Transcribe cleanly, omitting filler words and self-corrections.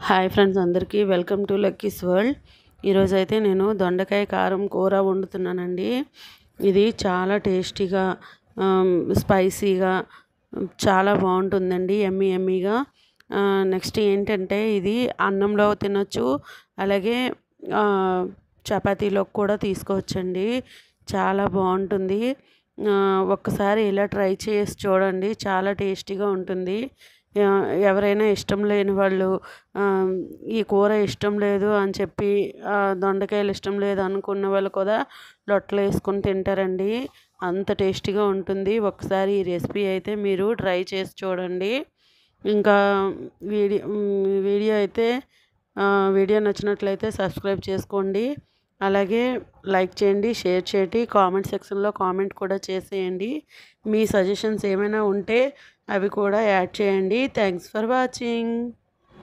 Hi friends, అందరికీ welcome to Lucky's world. ఈరోజైతే నేను దొండకాయ కారం కూర వండుతున్నానండి. ఇది చాలా టేస్టీగా, స్పైసీగా చాలా బాగుంటుందండి, యమ్మీ యమ్మీగా. నెక్స్ట్ ఏంటంటే ఇది అన్నంలో తినొచ్చు, అలాగే చపాతీలోకి కూడా తీసుకోవచ్చండి. చాలా బాగుంటుంది. ఒక్కసారి ఇలా ట్రై చేసి చూడండి, చాలా టేస్టీగా ఉంటుంది. ఎవరైనా ఇష్టం లేని వాళ్ళు, ఈ కూర ఇష్టం లేదు అని చెప్పి, దొండకాయలు ఇష్టం లేదు అనుకున్న వాళ్ళు కూడా లొట్టలు వేసుకొని తింటారండి. అంత టేస్టీగా ఉంటుంది. ఒకసారి ఈ రెసిపీ అయితే మీరు ట్రై చేసి చూడండి. ఇంకా వీడియో నచ్చినట్లయితే సబ్స్క్రైబ్ చేసుకోండి, అలాగే లైక్ చేయండి, షేర్ చేయండి, కామెంట్ సెక్షన్లో కామెంట్ కూడా చేసేయండి. మీ సజెషన్స్ ఏమైనా ఉంటే అవి కూడా యాడ్ చేయండి. Thanks for watching.